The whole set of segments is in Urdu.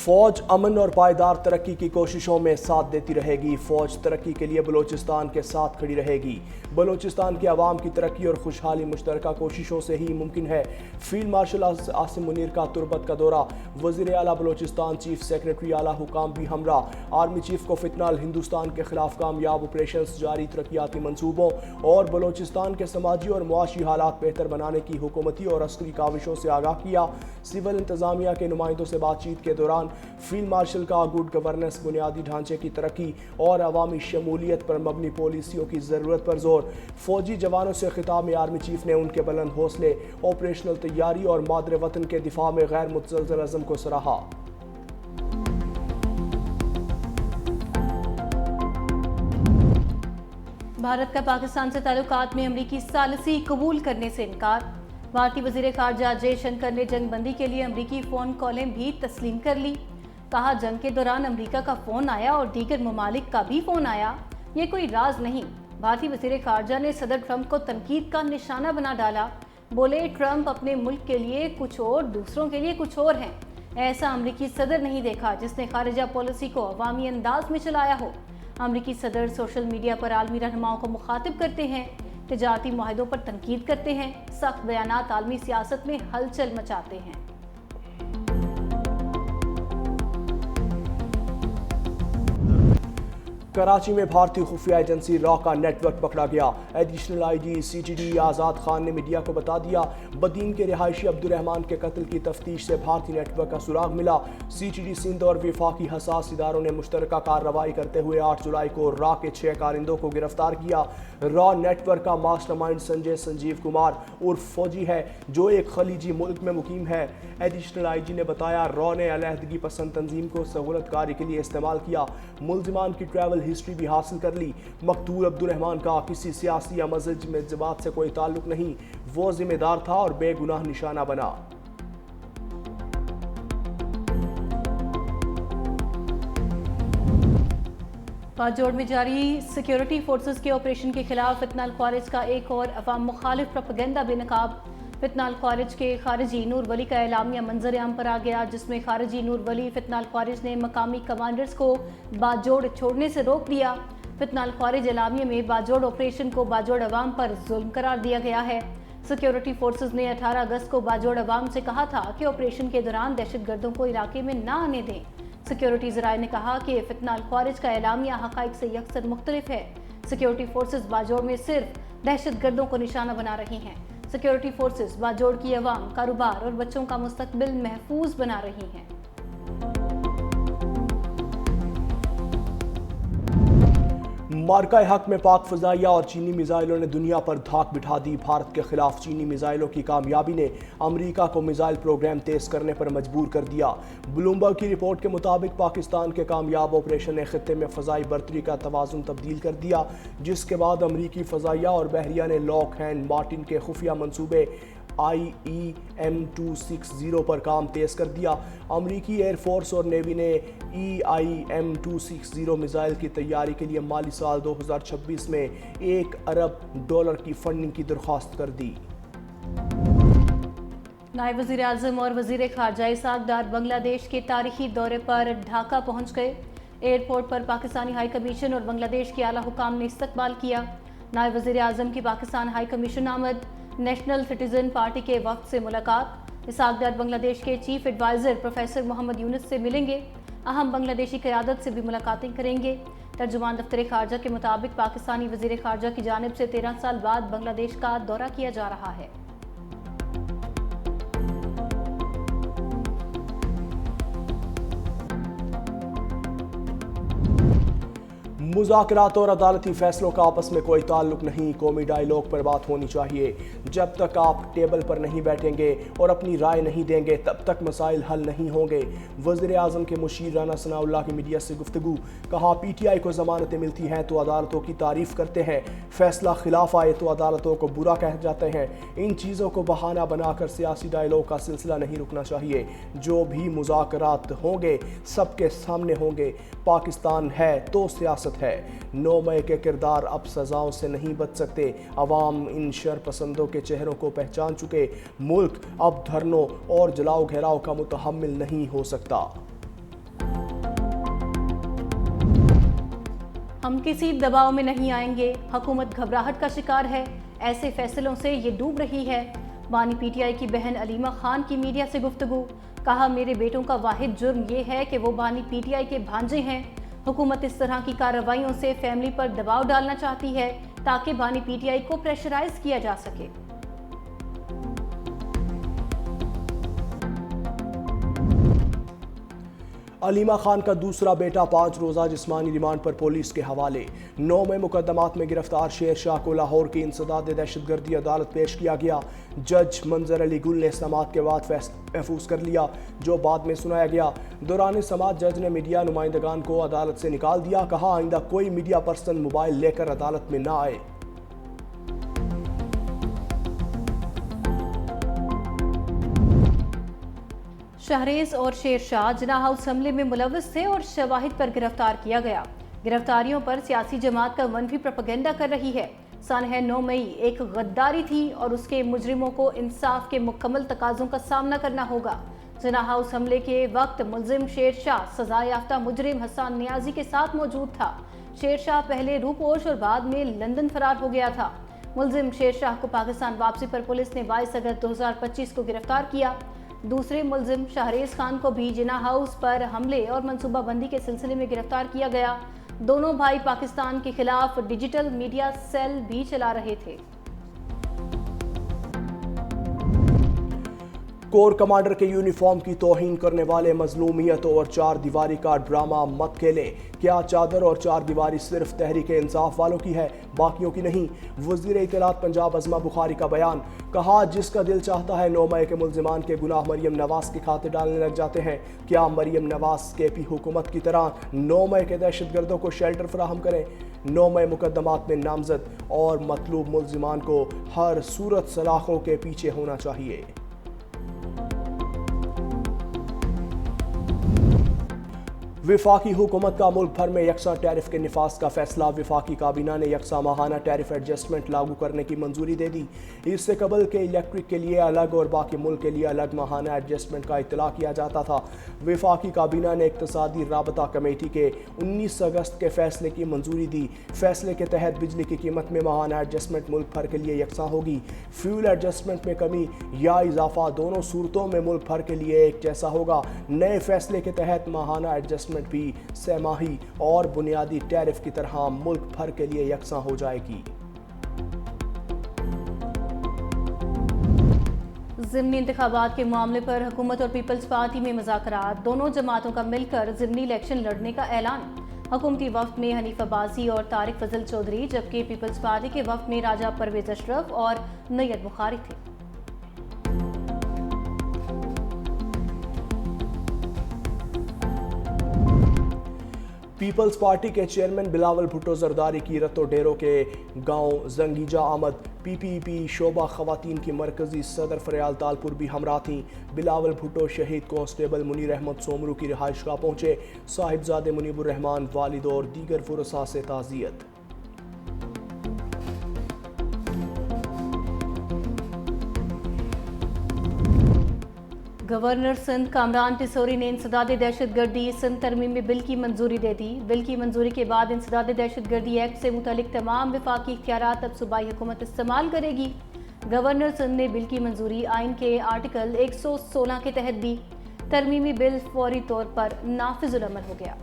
فوج امن اور پائیدار ترقی کی کوششوں میں ساتھ دیتی رہے گی۔ فوج ترقی کے لیے بلوچستان کے ساتھ کھڑی رہے گی۔ بلوچستان کے عوام کی ترقی اور خوشحالی مشترکہ کوششوں سے ہی ممکن ہے۔ فیلڈ مارشل عاصم منیر کا تربت کا دورہ، وزیر اعلیٰ بلوچستان، چیف سیکریٹری اعلیٰ حکام بھی ہمراہ۔ آرمی چیف کو فتنہ ہندوستان کے خلاف کامیاب آپریشنز، جاری ترقیاتی منصوبوں اور بلوچستان کے سماجی اور معاشی حالات بہتر بنانے کی حکومتی اور عسکری کاوشوں سے آگاہ کیا۔ سول انتظامیہ کے نمائندوں سے بات چیت کے دوران فیلڈ مارشل کا گڈ گورننس، بنیادی ڈھانچے کی ترقی اور عوامی شمولیت پر مبنی پالیسیوں کی ضرورت پر زور۔ فوجی جوانوں سے خطاب میں آرمی چیف نے ان کے بلند حوصلے، آپریشنل تیاری اور مادر وطن کے دفاع میں غیر متزلزل عزم کو سراہا۔ بھارت کا پاکستان سے تعلقات میں امریکی ثالثی قبول کرنے سے انکار۔ بھارتی وزیر خارجہ جے شنکر نے جنگ بندی کے لیے امریکی فون کالیں بھی تسلیم کر لی۔ کہا جنگ کے دوران امریکہ کا فون آیا اور دیگر ممالک کا بھی فون آیا، یہ کوئی راز نہیں۔ بھارتی وزیر خارجہ نے صدر ٹرمپ کو تنقید کا نشانہ بنا ڈالا۔ بولے ٹرمپ اپنے ملک کے لیے کچھ اور، دوسروں کے لیے کچھ اور ہیں۔ ایسا امریکی صدر نہیں دیکھا جس نے خارجہ پالیسی کو عوامی انداز میں چلایا ہو۔ امریکی صدر سوشل میڈیا پر عالمی رہنماؤں کو مخاطب کرتے ہیں، تجارتی معاہدوں پر تنقید کرتے ہیں، سخت بیانات عالمی سیاست میں ہلچل مچاتے ہیں۔ کراچی میں بھارتی خفیہ ایجنسی را کا نیٹ ورک پکڑا گیا۔ Additional I G C T D Azad Khan نے میڈیا کو بتا دیا، بدین کے رہائشی عبدالرحمان کے قتل کی تفتیش سے بھارتی نیٹ ورک کا سراغ ملا۔ سی ٹی ڈی سندھ اور وفاقی حساس اداروں نے مشترکہ کارروائی کرتے ہوئے 8 جولائی کو را کے 6 کارندوں کو گرفتار کیا۔ را نیٹ ورک کا ماسٹر مائنڈ سنجیو کمار عرف فوجی ہے، جو ایک خلیجی ملک میں مقیم ہے۔ ایڈیشنل آئی جی نے بتایا، را نے علیحدگی پسند تنظیم کو سہولت کاری کے لیے استعمال کیا، ملزمان کی ٹریول ہسٹری بھی حاصل کر لی۔ مقتول عبدالرحمان کا کسی سیاسی یا مذہبی جماعت سے کوئی تعلق نہیں، وہ ذمہ دار تھا اور بے گناہ نشانہ بنا۔ باجوڑ میں جاری سیکیورٹی فورسز کے آپریشن کے خلاف فتنہ الخوارج کا ایک اور عوام مخالف پروپیگنڈا بے نقاب۔ فتنہ الخوارج کے خارجی نور ولی کا اعلامیہ منظر عام پر آ گیا، جس میں خارجی نور ولی فتنہ الخوارج نے مقامی کمانڈرز کو باجوڑ چھوڑنے سے روک دیا۔ فتنہ الخوارج اعلامیہ میں باجوڑ آپریشن کو باجوڑ عوام پر ظلم قرار دیا گیا ہے۔ سیکیورٹی فورسز نے 18 اگست کو باجوڑ عوام سے کہا تھا کہ آپریشن کے دوران دہشت گردوں کو علاقے میں نہ آنے دیں۔ سیکیورٹی ذرائع نے کہا کہ فتنہ الخوارج کا اعلامیہ حقائق سے یکسر مختلف ہے۔ سیکیورٹی فورسز باجوڑ میں صرف دہشت گردوں کو نشانہ بنا رہی ہیں۔ سیکیورٹی فورسز باجوڑ کی عوام، کاروبار اور بچوں کا مستقبل محفوظ بنا رہی ہیں۔ معرکہ حق میں پاک فضائیہ اور چینی میزائلوں نے دنیا پر دھاک بٹھا دی۔ بھارت کے خلاف چینی میزائلوں کی کامیابی نے امریکہ کو میزائل پروگرام تیز کرنے پر مجبور کر دیا۔ بلومبرگ کی رپورٹ کے مطابق پاکستان کے کامیاب آپریشن نے خطے میں فضائی برتری کا توازن تبدیل کر دیا، جس کے بعد امریکی فضائیہ اور بحریہ نے لاک ہینڈ مارٹن کے خفیہ منصوبے IEM-260 پر کام تیز کر دیا۔ امریکی ایئر فورس اور نیوی نے IEM-260 میزائل کی تیاری کے لیے مالی سال 2026 میں $1 ارب کی فنڈنگ کی درخواست کر دی۔ نائب وزیر اعظم اور وزیر خارجہ اسحاق ڈار بنگلہ دیش کے تاریخی دورے پر ڈھاکہ پہنچ گئے۔ ایئرپورٹ پر پاکستانی ہائی کمیشن اور بنگلہ دیش کے اعلیٰ حکام نے استقبال کیا۔ نائب وزیر اعظم کی پاکستان ہائی کمیشن آمد، نیشنل سٹیزن پارٹی کے وفد سے ملاقات۔ اسحاق ڈار بنگلہ دیش کے چیف ایڈوائزر پروفیسر محمد یونس سے ملیں گے، اہم بنگلہ دیشی قیادت سے بھی ملاقاتیں کریں گے۔ ترجمان دفتر خارجہ کے مطابق پاکستانی وزیر خارجہ کی جانب سے 13 سال بعد بنگلہ دیش کا دورہ کیا جا رہا ہے۔ مذاکرات اور عدالتی فیصلوں کا آپس میں کوئی تعلق نہیں، قومی ڈائیلاگ پر بات ہونی چاہیے۔ جب تک آپ ٹیبل پر نہیں بیٹھیں گے اور اپنی رائے نہیں دیں گے تب تک مسائل حل نہیں ہوں گے۔ وزیر اعظم کے مشیر رانا ثناء اللہ کی میڈیا سے گفتگو، کہا پی ٹی آئی کو ضمانتیں ملتی ہیں تو عدالتوں کی تعریف کرتے ہیں، فیصلہ خلاف آئے تو عدالتوں کو برا کہہ جاتے ہیں۔ ان چیزوں کو بہانہ بنا کر سیاسی ڈائیلاگ کا سلسلہ نہیں رکنا چاہیے۔ جو بھی مذاکرات ہوں گے سب کے سامنے ہوں گے۔ پاکستان ہے تو سیاست ہے۔ 9 مئی کے کردار اب سزاؤں سے نہیں بچ سکتے۔ عوام ان شر پسندوں کے چہروں کو پہچان چکے۔ ملک اب دھرنوں اور جلاؤ گھیراؤ کا متحمل نہیں ہو سکتا۔ ہم کسی دباؤ میں نہیں آئیں گے، حکومت گھبراہٹ کا شکار ہے، ایسے فیصلوں سے یہ ڈوب رہی ہے۔ بانی پی ٹی آئی کی بہن علیمہ خان کی میڈیا سے گفتگو، کہا میرے بیٹوں کا واحد جرم یہ ہے کہ وہ بانی پی ٹی آئی کے بھانجے ہیں۔ حکومت اس طرح کی کارروائیوں سے فیملی پر دباؤ ڈالنا چاہتی ہے تاکہ بانی پی ٹی آئی کو پریشرائز کیا جا سکے۔ علیمہ خان کا دوسرا بیٹا 5 روزہ جسمانی ریمانڈ پر پولیس کے حوالے۔ 9 مقدمات میں گرفتار شیر شاہ کو لاہور کی انسداد دہشت گردی عدالت پیش کیا گیا۔ جج منظر علی گل نے سماعت کے بعد محفوظ کر لیا، جو بعد میں سنایا گیا۔ دوران سماعت جج نے میڈیا نمائندگان کو عدالت سے نکال دیا، کہا آئندہ کوئی میڈیا پرسن موبائل لے کر عدالت میں نہ آئے۔ شہریز اور شیر شاہ جناح ہاؤس حملے میں ملوث تھے اور شواہد پر گرفتار کیا گیا۔ گرفتاریوں پر سیاسی جماعت کا منفی پروپیگنڈا کر رہی ہے۔ سانحہ 9 مئی ایک غداری تھی اور اس کے مجرموں کو انصاف کے مکمل تقاضوں کا سامنا کرنا ہوگا۔ جناح ہاؤس حملے کے وقت ملزم شیر شاہ سزا یافتہ مجرم حسان نیازی کے ساتھ موجود تھا۔ شیر شاہ پہلے روپوش اور بعد میں لندن فرار ہو گیا تھا۔ ملزم شیر شاہ کو پاکستان واپسی پر پولیس نے 22 اگست 2025 کو گرفتار کیا۔ دوسرے ملزم شہریز خان کو بھی جناح ہاؤس پر حملے اور منصوبہ بندی کے سلسلے میں گرفتار کیا گیا۔ دونوں بھائی پاکستان کے خلاف ڈیجیٹل میڈیا سیل بھی چلا رہے تھے۔ کور کمانڈر کے یونیفارم کی توہین کرنے والے مظلومیت اور 4 دیواری کا ڈرامہ مت کھیلیں۔ کیا چادر اور 4 دیواری صرف تحریک انصاف والوں کی ہے، باقیوں کی نہیں؟ وزیر اطلاعات پنجاب عظمہ بخاری کا بیان، کہا جس کا دل چاہتا ہے 9 مئی کے ملزمان کے گناہ مریم نواز کے کھاتے ڈالنے لگ جاتے ہیں۔ کیا مریم نواز کے پی حکومت کی طرح 9 مئی کے دہشت گردوں کو شیلٹر فراہم کریں؟ 9 مئی مقدمات میں نامزد اور مطلوب ملزمان کو ہر صورت سلاخوں کے پیچھے ہونا چاہیے۔ وفاقی حکومت کا ملک بھر میں یکساں ٹیرف کے نفاذ کا فیصلہ، وفاقی کابینہ نے یکساں ماہانہ ٹیرف ایڈجسٹمنٹ لاگو کرنے کی منظوری دے دی۔ اس سے قبل کے الیکٹرک کے لیے الگ اور باقی ملک کے لیے الگ ماہانہ ایڈجسٹمنٹ کا اطلاع کیا جاتا تھا۔ وفاقی کابینہ نے اقتصادی رابطہ کمیٹی کے 19 اگست کے فیصلے کی منظوری دی۔ فیصلے کے تحت بجلی کی قیمت میں ماہانہ ایڈجسٹمنٹ ملک بھر کے لیے یکساں ہوگی۔ فیول ایڈجسٹمنٹ میں کمی یا اضافہ دونوں صورتوں میں ملک بھر کے لیے ایک جیسا ہوگا۔ نئے فیصلے کے تحت ماہانہ ایڈجسٹمنٹ بھی سہ ماہی اور بنیادی ٹیرف کی طرح ملک بھر کے لیے یکساں ہو جائے گی۔ ضمنی انتخابات کے معاملے پر حکومت اور پیپلز پارٹی میں مذاکرات، دونوں جماعتوں کا مل کر ضمنی الیکشن لڑنے کا اعلان۔ حکومتی وفد میں حنیف عباسی اور طارق فضل چودھری، جبکہ پیپلز پارٹی کے وفد میں راجہ پرویز اشرف اور نیت بخاری تھے۔ پیپلز پارٹی کے چیئرمین بلاول بھٹو زرداری کی رتو ڈیرو کے گاؤں زنگیجہ آمد۔ پی پی پی شعبہ خواتین کی مرکزی صدر فریال تالپور بھی ہمراہ تھیں۔ بلاول بھٹو شہید کانسٹیبل منیر احمد سومرو کی رہائش گاہ پہنچے۔ صاحبزادے منیب الرحمان، والد اور دیگر ورثاء سے تعزیت۔ گورنر سندھ کامران ٹیسوری نے انسداد دہشت گردی سندھ ترمیمی بل کی منظوری دے دی۔ بل کی منظوری کے بعد انسداد دہشت گردی ایکٹ سے متعلق تمام وفاقی اختیارات اب صوبائی حکومت استعمال کرے گی۔ گورنر سندھ نے بل کی منظوری آئین کے آرٹیکل 116 کے تحت دی۔ ترمیمی بل فوری طور پر نافذ العمل ہو گیا۔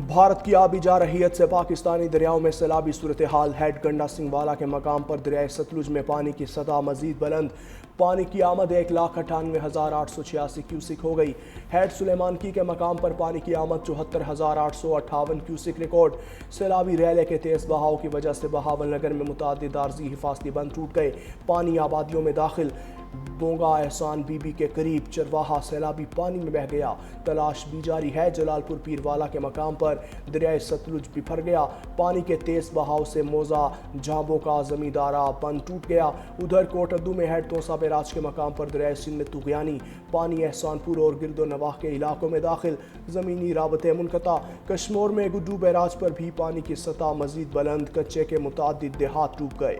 بھارت کی آبی جارحیت سے پاکستانی دریاؤں میں سیلابی صورتحال۔ ہیڈ گنڈا سنگھ والا کے مقام پر دریائے ستلج میں پانی کی سطح مزید بلند۔ پانی کی آمد 1,98,886 کیوسک ہو گئی۔ ہیڈ سلیمان کی کے مقام پر پانی کی آمد 74,858 کیوسک ریکارڈ۔ سیلابی ریلے کے تیز بہاؤ کی وجہ سے بہاول نگر میں متعدد عارضی حفاظتی بند ٹوٹ گئے۔ پانی آبادیوں میں داخل۔ بونگا احسان بی بی کے قریب چرواہا سیلابی پانی میں بہہ گیا۔ تلاش بھی جاری ہے۔ جلال پور پیر والا کے مقام پر دریائے ستلج بفر گیا۔ پانی کے تیز بہاؤ سے موزہ جھامبوں کا زمیندارہ بند ٹوٹ گیا۔ ادھر کوٹدو میں ہیڈ توسا بیراج کے مقام پر دریائے سندھ میں طغیانی پانی احسان پور اور گرد و نواح کے علاقوں میں داخل۔ زمینی رابطے منقطع۔ کشمور میں گڈو بیراج پر بھی پانی کی سطح مزید بلند۔ کچے کے متعدد دیہات ڈوب گئے۔